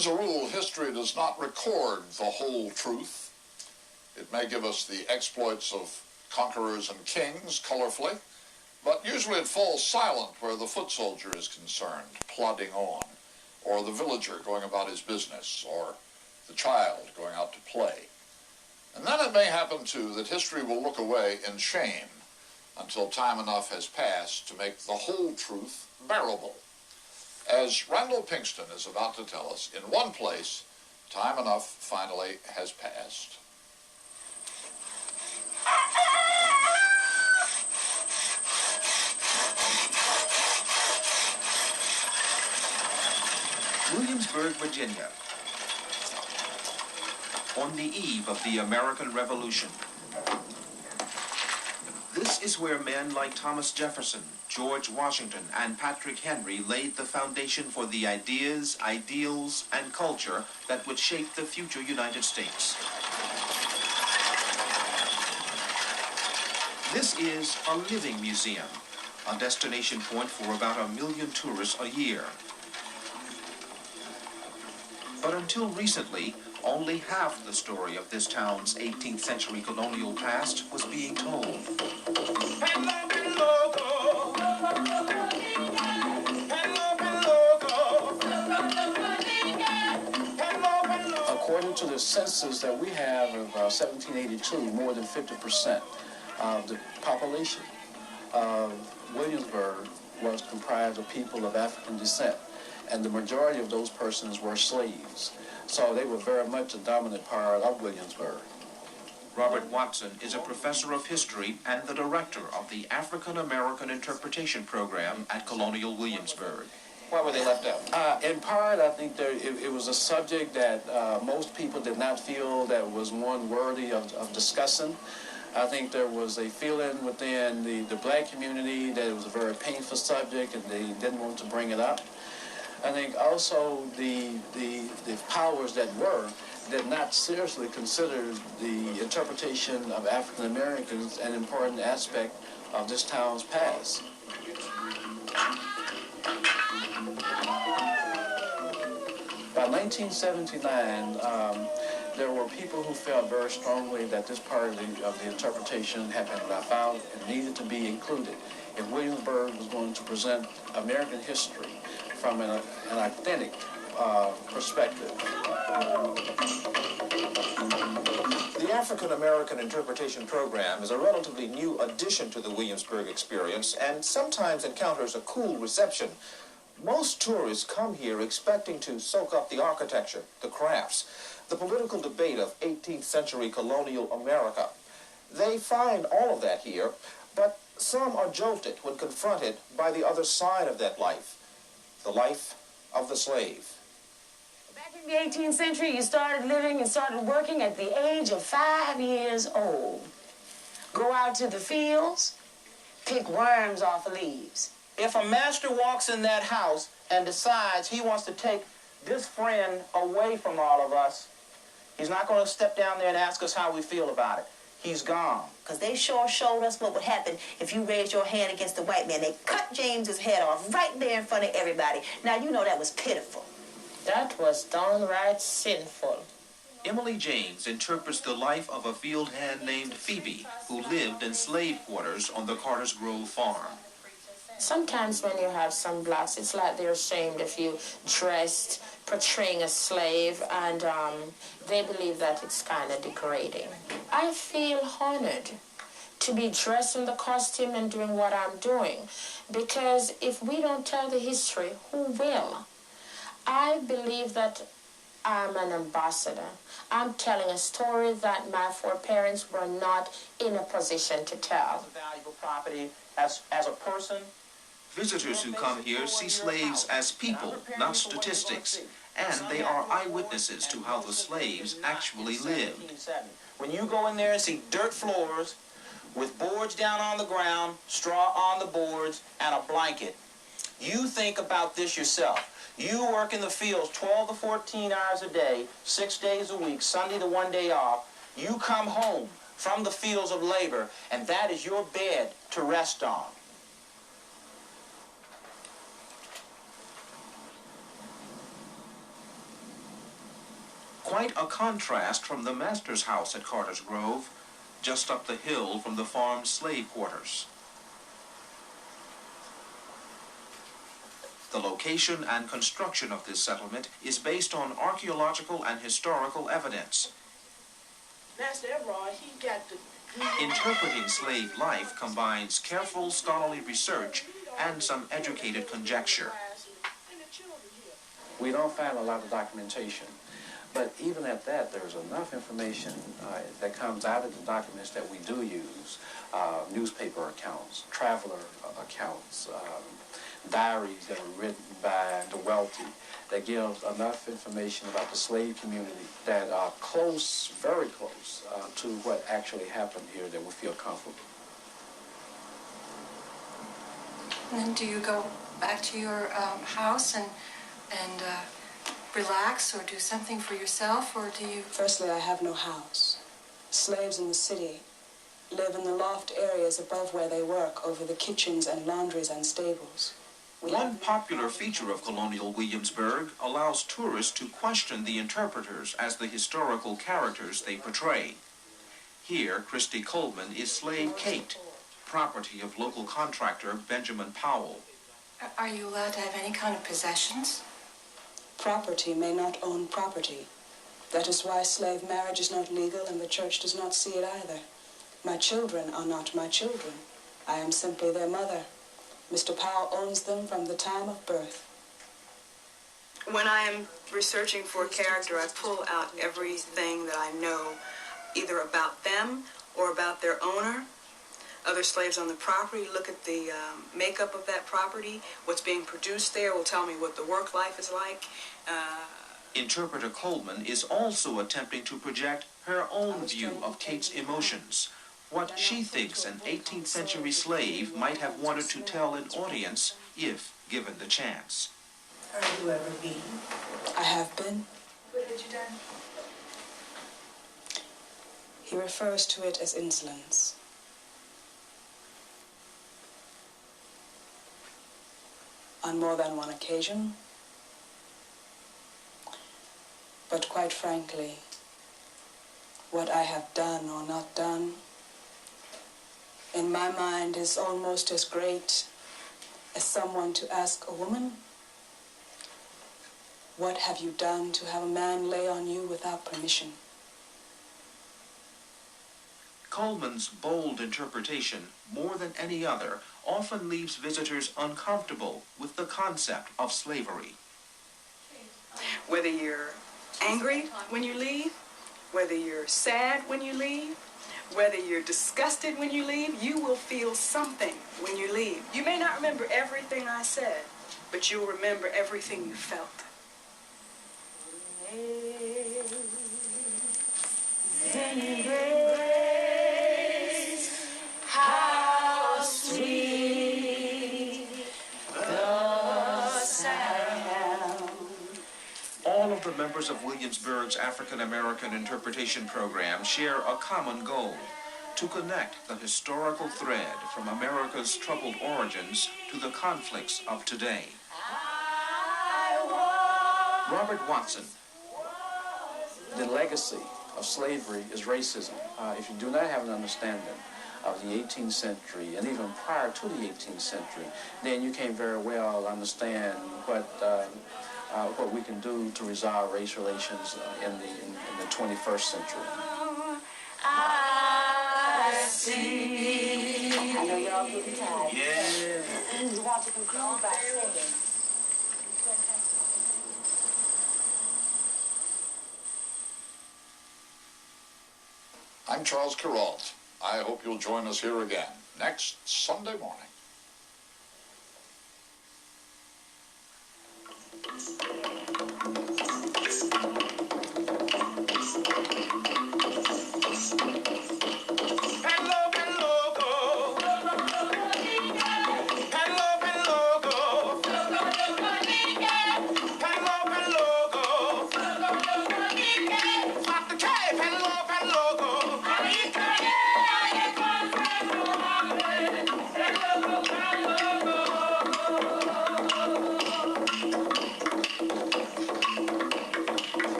As a rule, history does not record the whole truth. It may give us the exploits of conquerors and kings colorfully, but usually it falls silent where the foot soldier is concerned, plodding on, or the villager going about his business, or the child going out to play. And then it may happen, too, that history will look away in shame until time enough has passed to make the whole truth bearable. As Randall Pinkston is about to tell us, in one place, time enough finally has passed. Williamsburg, Virginia, on the eve of the American Revolution. This is where men like Thomas Jefferson, George Washington, and Patrick Henry laid the foundation for the ideas, ideals, and culture that would shape the future United States. This is a living museum, a destination point for about 1 million tourists a year. But until recently, only half the story of this town's 18th century colonial past was being told. According to the census that we have of 1782, more than 50% of the population of Williamsburg was comprised of people of African descent, and the majority of those persons were slaves. So they were very much a dominant part of Williamsburg. Robert Watson is a professor of history and the director of the African American Interpretation Program at Colonial Williamsburg. Why were they left out? In part, I think it was a subject that most people did not feel that was one worthy of discussing. I think there was a feeling within the black community that it was a very painful subject and they didn't want to bring it up. I think also the powers that were did not seriously consider the interpretation of African Americans an important aspect of this town's past. By 1979, there were people who felt very strongly that this part of the interpretation had been left out and needed to be included if Williamsburg was going to present American history from an authentic perspective. The African American Interpretation Program is a relatively new addition to the Williamsburg experience and sometimes encounters a cool reception. Most tourists come here expecting to soak up the architecture, the crafts, the political debate of 18th century colonial America. They find all of that here, but some are jolted when confronted by the other side of that life, the life of the slave. Back in the 18th century, you started living and started working at the age of 5 years old. Go out to the fields, pick worms off the leaves. If a master walks in that house and decides he wants to take this friend away from all of us, he's not going to step down there and ask us how we feel about it. He's gone. Because they sure showed us what would happen if you raised your hand against the white man. They cut James's head off right there in front of everybody. Now, you know that was pitiful. That was downright sinful. Emily James interprets the life of a field hand named Phoebe, who lived in slave quarters on the Carter's Grove farm. Sometimes when you have some blacks, it's like they're ashamed if you dressed portraying a slave, and they believe that it's kind of degrading. I feel honored to be dressed in the costume and doing what I'm doing, because if we don't tell the history, who will? I believe that I'm an ambassador. I'm telling a story that my foreparents were not in a position to tell. Valuable property as a person. Visitors who come here see slaves as people, not statistics, and they are eyewitnesses to how the slaves actually lived. When you go in there and see dirt floors with boards down on the ground, straw on the boards, and a blanket, you think about this yourself. You work in the fields 12 to 14 hours a day, 6 days a week, Sunday to 1 day off. You come home from the fields of labor, and that is your bed to rest on. Quite a contrast from the master's house at Carter's Grove, just up the hill from the farm's slave quarters. The location and construction of this settlement is based on archaeological and historical evidence. Master Everard, he got the... Interpreting slave life combines careful scholarly research and some educated conjecture. We don't find a lot of documentation, but even at that, there's enough information that comes out of the documents that we do use, newspaper accounts, traveler accounts, diaries that were written by the wealthy, that give enough information about the slave community that are close, very close, to what actually happened here that we feel comfortable. And then do you go back to your house and relax or do something for yourself, or do you... Firstly, I have no house. Slaves in the city live in the loft areas above where they work, over the kitchens and laundries and stables. One popular feature of Colonial Williamsburg allows tourists to question the interpreters as the historical characters they portray. Here, Christy Coleman is slave Kate, property of local contractor Benjamin Powell. Are you allowed to have any kind of possessions? Property may not own property. That is why slave marriage is not legal and the church does not see it either. My children are not my children. I am simply their mother. Mr. Powell owns them from the time of birth. When I am researching for a character, I pull out everything that I know, either about them or about their owner, other slaves on the property, look at the makeup of that property, what's being produced there will tell me what the work life is like. Interpreter Coleman is also attempting to project her own view of Kate's emotions, what she thinks an 18th century slave might have wanted to tell an audience if given the chance. Have you ever been? I have been. What had you done? He refers to it as insolence. On more than one occasion. But quite frankly, what I have done or not done, in my mind, is almost as great as someone to ask a woman, what have you done to have a man lay on you without permission? Coleman's bold interpretation, more than any other, often leaves visitors uncomfortable with the concept of slavery. Whether you're angry when you leave, whether you're sad when you leave, whether you're disgusted when you leave, you will feel something when you leave. You may not remember everything I said, but you'll remember everything you felt. How sweet the sound. All of the members of Williamsburg's African-American interpretation program share a common goal: to connect the historical thread from America's troubled origins to the conflicts of today. Robert Watson. The legacy of slavery is racism. If you do not have an understanding of the 18th century, and even prior to the 18th century, then you can't very well understand what we can do to resolve race relations in the 21st century. I see. I know you're all getting tired. Yeah. You want to conclude by saying, I'm Charles Kuralt. I hope you'll join us here again next Sunday morning.